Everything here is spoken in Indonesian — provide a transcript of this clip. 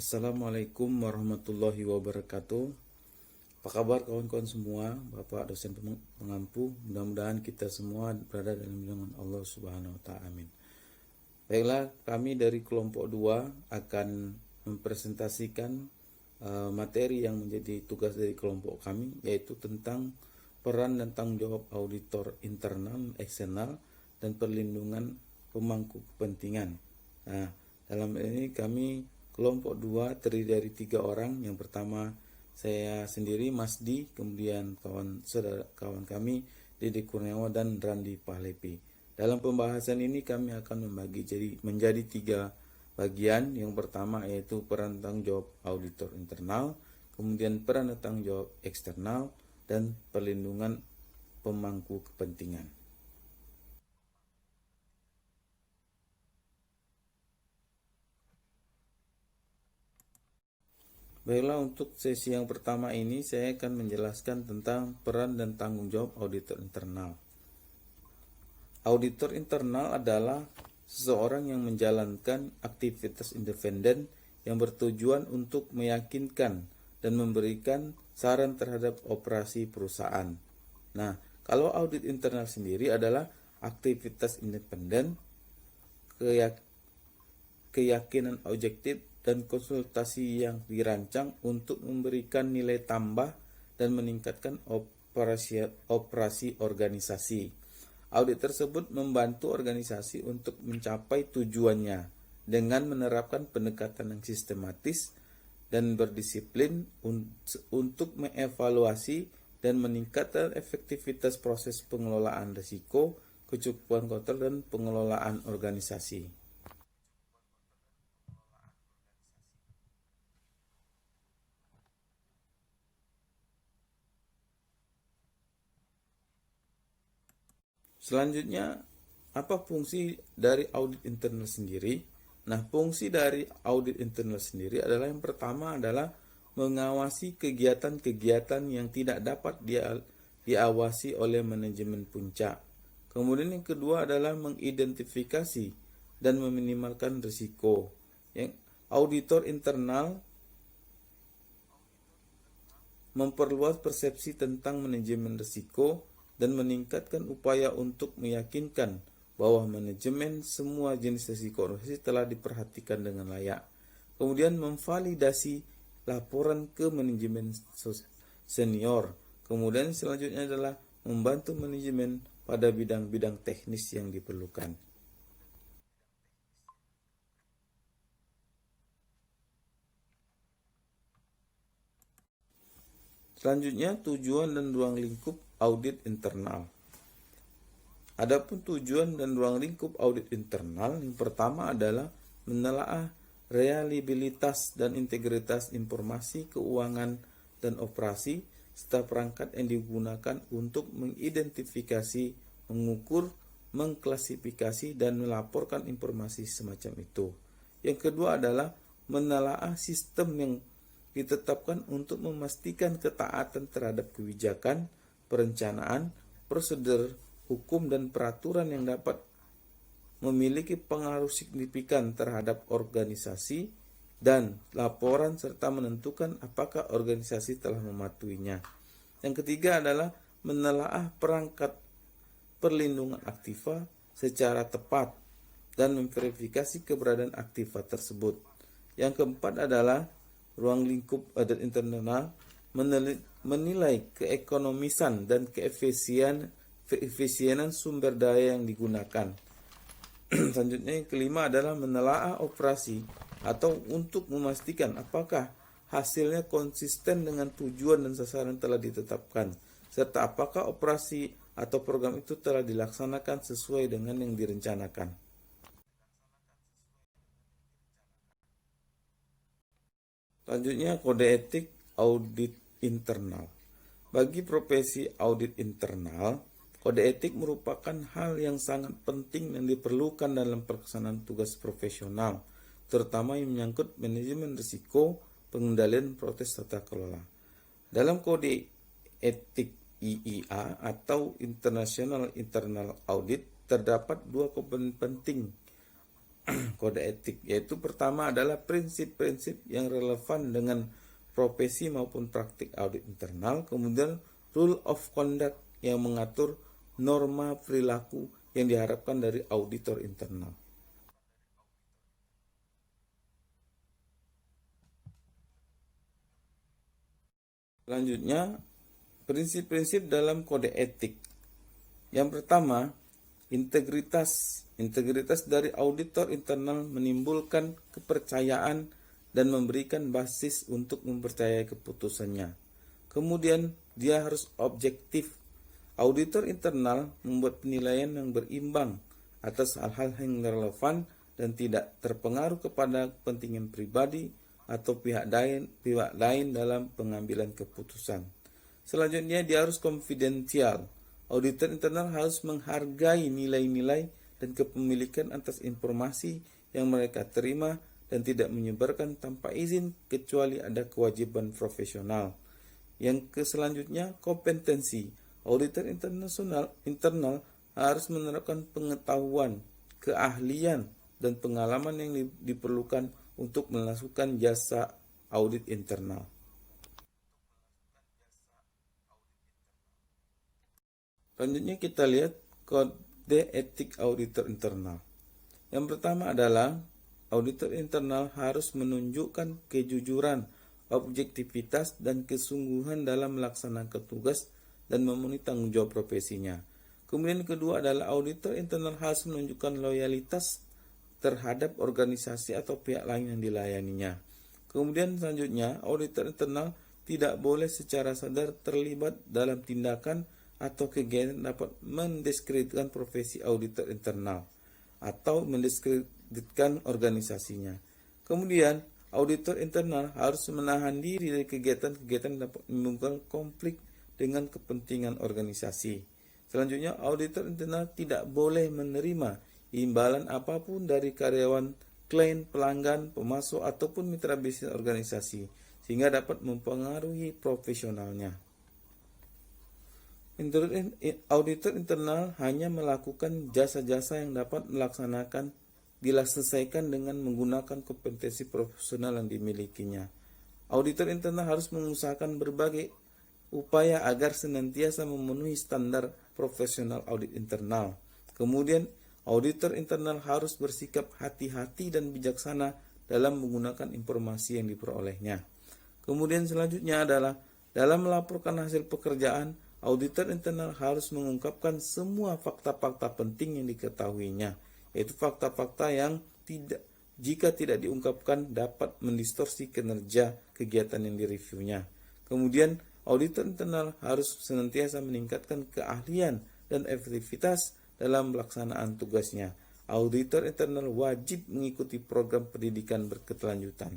Assalamualaikum warahmatullahi wabarakatuh. Apa kabar kawan-kawan semua, Bapak dosen pengampu? Mudah-mudahan kita semua berada dalam lindungan Allah Subhanahu wa taala. Amin. Baiklah, kami dari kelompok 2 akan mempresentasikan materi yang menjadi tugas dari kelompok kami, yaitu tentang peran dan tanggung jawab auditor internal, eksternal, dan perlindungan pemangku kepentingan. Nah, dalam ini kami kelompok 2 terdiri dari 3 orang. Yang pertama saya sendiri, Masdi, kemudian kawan kami Dede Kurniawan dan Randi Pahlepi. Dalam pembahasan ini kami akan membagi menjadi 3 bagian. Yang pertama yaitu peran tanggung jawab auditor internal, kemudian peran dan tanggung jawab eksternal, dan perlindungan pemangku kepentingan. Baiklah, untuk sesi yang pertama ini saya akan menjelaskan tentang peran dan tanggung jawab auditor internal. Auditor internal adalah seseorang yang menjalankan aktivitas independen yang bertujuan untuk meyakinkan dan memberikan saran terhadap operasi perusahaan. Nah, kalau audit internal sendiri adalah aktivitas independen, keyakinan objektif, dan konsultasi yang dirancang untuk memberikan nilai tambah dan meningkatkan operasi organisasi. Audit tersebut membantu organisasi untuk mencapai tujuannya dengan menerapkan pendekatan yang sistematis dan berdisiplin untuk mengevaluasi dan meningkatkan efektivitas proses pengelolaan risiko, kecukupan kontrol, dan pengelolaan organisasi. Selanjutnya, apa fungsi dari audit internal sendiri? Nah, fungsi dari audit internal sendiri adalah yang pertama adalah mengawasi kegiatan-kegiatan yang tidak dapat diawasi oleh manajemen puncak. Kemudian yang kedua adalah mengidentifikasi dan meminimalkan risiko. Yang auditor internal memperluas persepsi tentang manajemen risiko dan meningkatkan upaya untuk meyakinkan bahwa manajemen semua jenis risiko organisasi telah diperhatikan dengan layak. Kemudian memvalidasi laporan ke manajemen senior. Kemudian selanjutnya adalah membantu manajemen pada bidang-bidang teknis yang diperlukan. Selanjutnya, tujuan dan ruang lingkup audit internal. Adapun tujuan dan ruang lingkup audit internal, yang pertama adalah menelaah reliabilitas dan integritas informasi keuangan dan operasi serta perangkat yang digunakan untuk mengidentifikasi, mengukur, mengklasifikasi, dan melaporkan informasi semacam itu. Yang kedua adalah menelaah sistem yang ditetapkan untuk memastikan ketaatan terhadap kebijakan, perencanaan, prosedur, hukum, dan peraturan yang dapat memiliki pengaruh signifikan terhadap organisasi dan laporan serta menentukan apakah organisasi telah mematuhinya. Yang ketiga adalah menelaah perangkat perlindungan aktiva secara tepat dan memverifikasi keberadaan aktiva tersebut. Yang keempat adalah ruang lingkup audit internal menilai keekonomisan dan keefisienan sumber daya yang digunakan. Selanjutnya yang kelima adalah menelaah operasi atau untuk memastikan apakah hasilnya konsisten dengan tujuan dan sasaran telah ditetapkan, serta apakah operasi atau program itu telah dilaksanakan sesuai dengan yang direncanakan. Selanjutnya, kode etik audit internal. Bagi profesi audit internal, kode etik merupakan hal yang sangat penting dan diperlukan dalam pelaksanaan tugas profesional, terutama yang menyangkut manajemen risiko, pengendalian proses tata kelola. Dalam kode etik IIA atau International Internal Audit terdapat 2 komponen penting kode etik, yaitu pertama adalah prinsip-prinsip yang relevan dengan profesi maupun praktik audit internal, kemudian rule of conduct yang mengatur norma perilaku yang diharapkan dari auditor internal. Selanjutnya, prinsip-prinsip dalam kode etik. Yang pertama, integritas. Integritas dari auditor internal menimbulkan kepercayaan dan memberikan basis untuk mempercayai keputusannya. Kemudian, dia harus objektif. Auditor internal membuat penilaian yang berimbang atas hal-hal yang relevan dan tidak terpengaruh kepada kepentingan pribadi atau pihak lain dalam pengambilan keputusan. Selanjutnya, dia harus konfidensial. Auditor internal harus menghargai nilai-nilai dan kepemilikan atas informasi yang mereka terima dan tidak menyebarkan tanpa izin kecuali ada kewajiban profesional. Yang selanjutnya, kompetensi. Auditor internal harus menerapkan pengetahuan, keahlian, dan pengalaman yang diperlukan untuk melakukan jasa audit internal. Selanjutnya kita lihat kode etik auditor internal. Yang pertama adalah auditor internal harus menunjukkan kejujuran, objektivitas, dan kesungguhan dalam melaksanakan tugas dan memenuhi tanggung jawab profesinya. Kemudian kedua adalah auditor internal harus menunjukkan loyalitas terhadap organisasi atau pihak lain yang dilayaninya. Kemudian selanjutnya, auditor internal tidak boleh secara sadar terlibat dalam tindakan atau kegiatan dapat mendiskreditkan profesi auditor internal atau mendiskreditkan organisasinya. Kemudian, auditor internal harus menahan diri dari kegiatan-kegiatan yang dapat menimbulkan konflik dengan kepentingan organisasi. Selanjutnya, auditor internal tidak boleh menerima imbalan apapun dari karyawan, klien, pelanggan, pemasok, ataupun mitra bisnis organisasi, sehingga dapat mempengaruhi profesionalnya. Auditor internal hanya melakukan jasa-jasa yang dapat diselesaikan dengan menggunakan kompetensi profesional yang dimilikinya. Auditor internal harus mengusahakan berbagai upaya agar senantiasa memenuhi standar profesional audit internal. Kemudian, auditor internal harus bersikap hati-hati dan bijaksana dalam menggunakan informasi yang diperolehnya. Kemudian selanjutnya adalah dalam melaporkan hasil pekerjaan, auditor internal harus mengungkapkan semua fakta-fakta penting yang diketahuinya, yaitu fakta-fakta yang jika tidak diungkapkan dapat mendistorsi kinerja kegiatan yang direviewnya. Kemudian, auditor internal harus senantiasa meningkatkan keahlian dan efektivitas dalam pelaksanaan tugasnya. Auditor internal wajib mengikuti program pendidikan berkelanjutan.